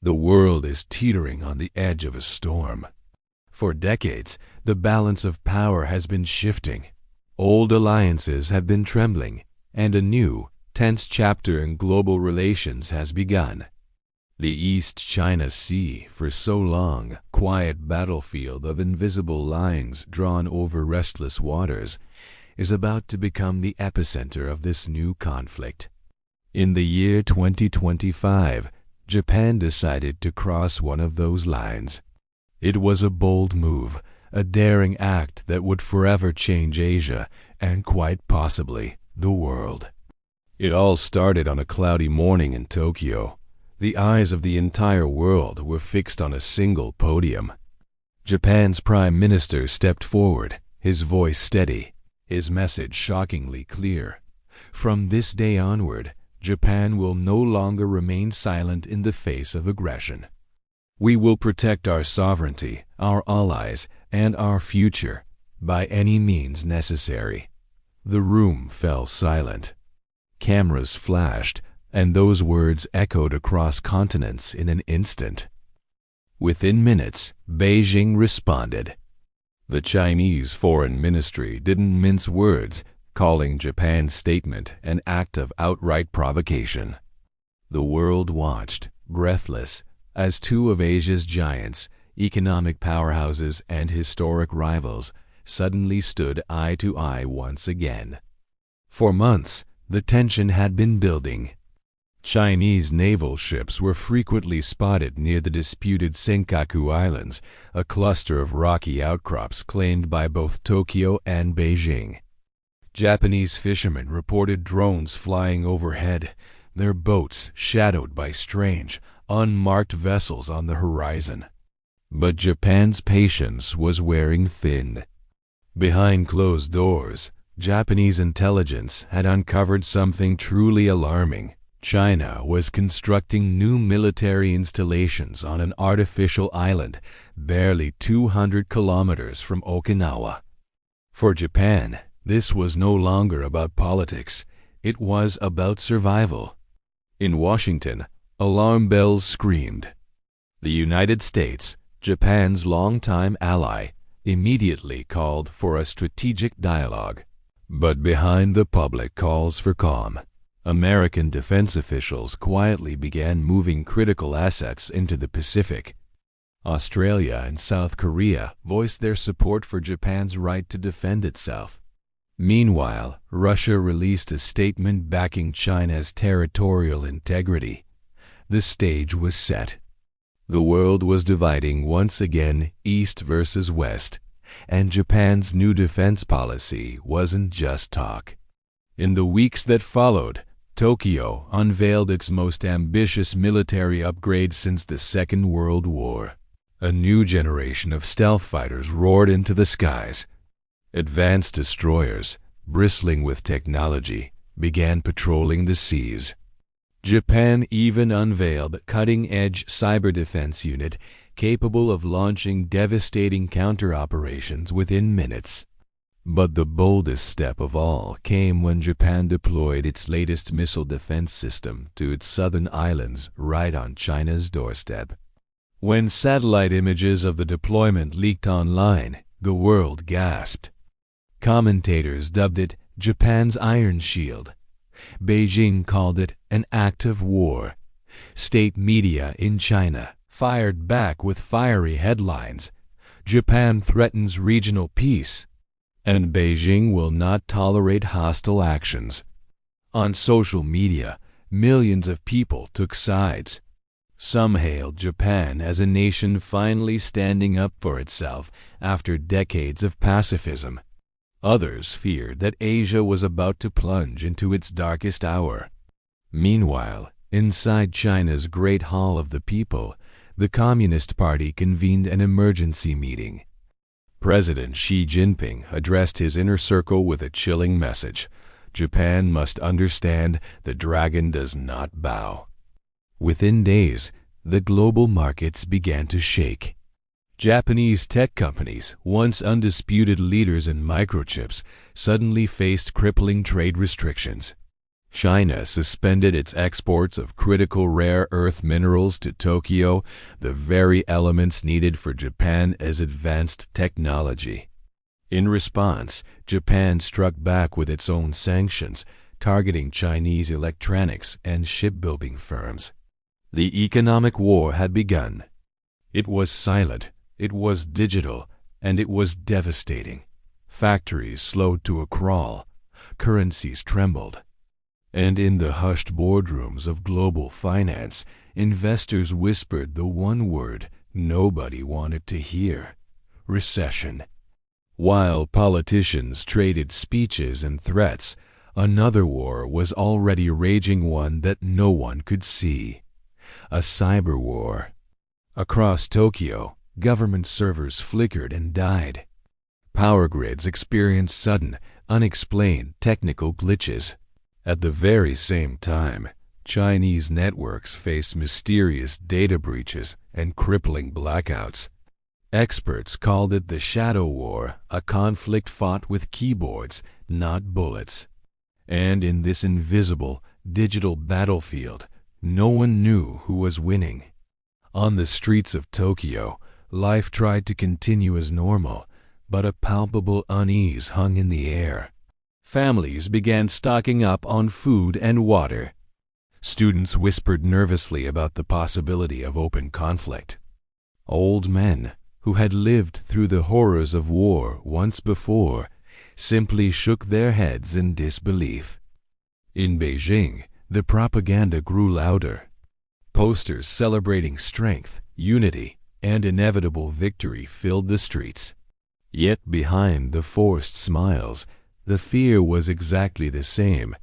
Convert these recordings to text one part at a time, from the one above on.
The world is teetering on the edge of a storm. For decades, the balance of power has been shifting. Old alliances have been trembling, and a new, tense chapter in global relations has begun. The East China Sea, for so long quiet battlefield of invisible lines drawn over restless waters, is about to become the epicenter of this new conflict. In the year 2025, Japan decided to cross one of those lines. It was a bold move, a daring act that would forever change Asia and quite possibly the world. It all started on a cloudy morning in Tokyo. The eyes of the entire world were fixed on a single podium. Japan's Prime Minister stepped forward, his voice steady, his message shockingly clear. From this day onward, Japan will no longer remain silent in the face of aggression. We will protect our sovereignty, our allies, and our future by any means necessary. The room fell silent. Cameras flashed, and those words echoed across continents in an instant. Within minutes, Beijing responded. The Chinese Foreign Ministry didn't mince words, calling Japan's statement an act of outright provocation. The world watched, breathless, as two of Asia's giants, economic powerhouses and historic rivals, suddenly stood eye to eye once again. For months, the tension had been building. Chinese naval ships were frequently spotted near the disputed Senkaku Islands, a cluster of rocky outcrops claimed by both Tokyo and Beijing. Japanese fishermen reported drones flying overhead, their boats shadowed by strange, unmarked vessels on the horizon. But Japan's patience was wearing thin. Behind closed doors, Japanese intelligence had uncovered something truly alarming. China was constructing new military installations on an artificial island barely 200 kilometers from Okinawa. For Japan, this was no longer about politics. It was about survival. In Washington, alarm bells screamed. The United States, Japan's longtime ally, immediately called for a strategic dialogue. But behind the public calls for calm, American defense officials quietly began moving critical assets into the Pacific. Australia and South Korea voiced their support for Japan's right to defend itself. Meanwhile, Russia released a statement backing China's territorial integrity. The stage was set. The world was dividing once again east versus west, and Japan's new defense policy wasn't just talk. In the weeks that followed, Tokyo unveiled its most ambitious military upgrade since the Second World War. A new generation of stealth fighters roared into the skies. Advanced destroyers, bristling with technology, began patrolling the seas. Japan even unveiled a cutting-edge cyber defense unit capable of launching devastating counter-operations within minutes. But the boldest step of all came when Japan deployed its latest missile defense system to its southern islands right on China's doorstep. When satellite images of the deployment leaked online, the world gasped. Commentators dubbed it Japan's Iron Shield. Beijing called it an act of war. State media in China fired back with fiery headlines. Japan threatens regional peace, and Beijing will not tolerate hostile actions. On social media, millions of people took sides. Some hailed Japan as a nation finally standing up for itself after decades of pacifism. Others feared that Asia was about to plunge into its darkest hour. Meanwhile, inside China's Great Hall of the People, the Communist Party convened an emergency meeting. President Xi Jinping addressed his inner circle with a chilling message. Japan must understand the dragon does not bow. Within days, the global markets began to shake. Japanese tech companies, once undisputed leaders in microchips, suddenly faced crippling trade restrictions. China suspended its exports of critical rare earth minerals to Tokyo, the very elements needed for Japan's advanced technology. In response, Japan struck back with its own sanctions, targeting Chinese electronics and shipbuilding firms. The economic war had begun. It was silent, it was digital, and it was devastating. Factories slowed to a crawl, currencies trembled. And in the hushed boardrooms of global finance, investors whispered the one word nobody wanted to hear: recession. While politicians traded speeches and threats, another war was already raging, one that no one could see: a cyber war. Across Tokyo, government servers flickered and died. Power grids experienced sudden, unexplained technical glitches. At the very same time, Chinese networks faced mysterious data breaches and crippling blackouts. Experts called it the Shadow War, a conflict fought with keyboards, not bullets. And in this invisible, digital battlefield, no one knew who was winning. On the streets of Tokyo, life tried to continue as normal, but a palpable unease hung in the air. Families began stocking up on food and water. Students whispered nervously about the possibility of open conflict. Old men, who had lived through the horrors of war once before, simply shook their heads in disbelief. In Beijing, the propaganda grew louder. Posters celebrating strength, unity, and inevitable victory filled the streets. Yet behind the forced smiles, the fear was exactly the same.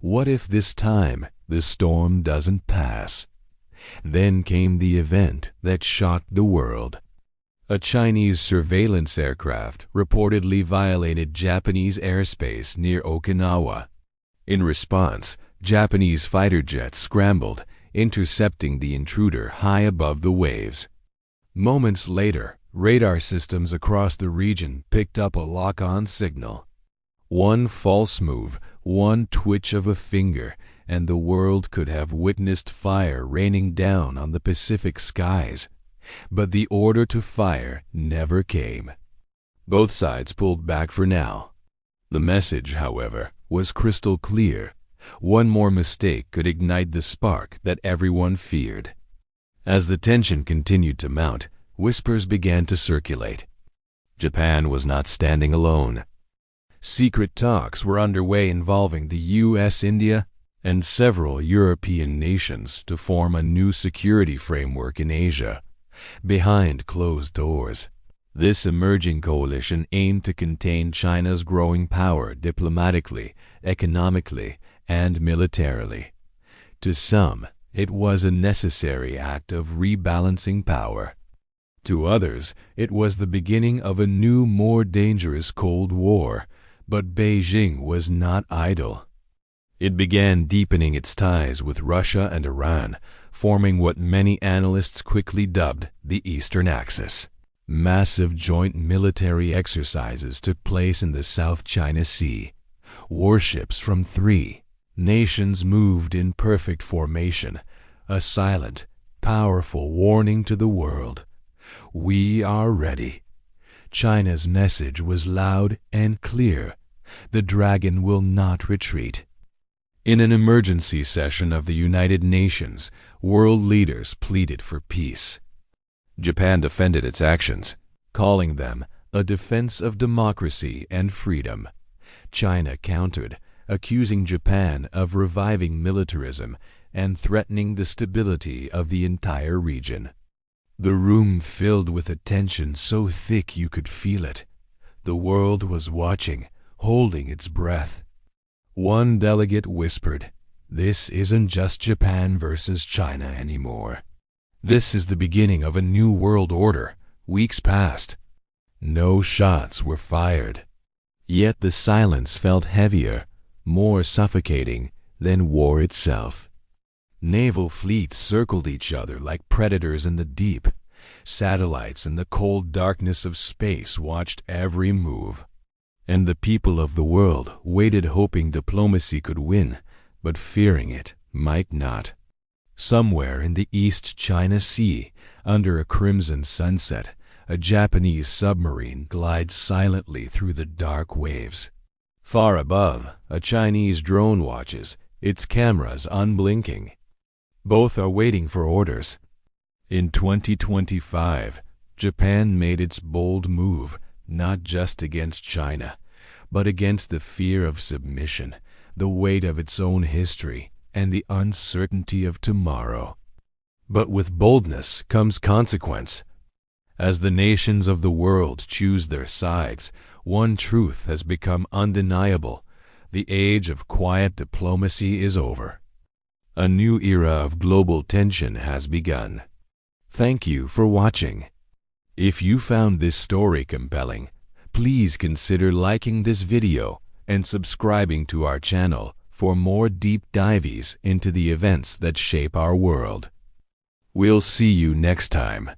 What if this time the storm doesn't pass? Then came the event that shocked the world. A Chinese surveillance aircraft reportedly violated Japanese airspace near Okinawa. In response, Japanese fighter jets scrambled, intercepting the intruder high above the waves. Moments later, radar systems across the region picked up a lock-on signal. One false move, one twitch of a finger, and the world could have witnessed fire raining down on the Pacific skies. But the order to fire never came. Both sides pulled back for now. The message, however, was crystal clear. One more mistake could ignite the spark that everyone feared. As the tension continued to mount, whispers began to circulate. Japan was not standing alone. Secret talks were underway involving the US, India, and several European nations to form a new security framework in Asia. Behind closed doors, this emerging coalition aimed to contain China's growing power diplomatically, economically, and militarily. To some, it was a necessary act of rebalancing power. To others, it was the beginning of a new, more dangerous Cold War. But Beijing was not idle. It began deepening its ties with Russia and Iran, forming what many analysts quickly dubbed the Eastern Axis. Massive joint military exercises took place in the South China Sea. Warships from 3 nations moved in perfect formation, a silent, powerful warning to the world. We are ready. China's message was loud and clear. The dragon will not retreat. In an emergency session of the United Nations, world leaders pleaded for peace. Japan defended its actions, calling them a defense of democracy and freedom. China countered, accusing Japan of reviving militarism and threatening the stability of the entire region. The room filled with a tension so thick you could feel it. The world was watching, holding its breath. One delegate whispered, "This isn't just Japan versus China anymore. This is the beginning of a new world order." Weeks passed. No shots were fired. Yet the silence felt heavier, more suffocating than war itself. Naval fleets circled each other like predators in the deep. Satellites in the cold darkness of space watched every move. And the people of the world waited, hoping diplomacy could win, but fearing it might not. Somewhere in the East China Sea, under a crimson sunset, a Japanese submarine glides silently through the dark waves. Far above, a Chinese drone watches, its cameras unblinking. Both are waiting for orders. In 2025, Japan made its bold move, not just against China, but against the fear of submission, the weight of its own history, and the uncertainty of tomorrow. But with boldness comes consequence. As the nations of the world choose their sides, one truth has become undeniable: the age of quiet diplomacy is over. A new era of global tension has begun. Thank you for watching. If you found this story compelling, please consider liking this video and subscribing to our channel for more deep dives into the events that shape our world. We'll see you next time.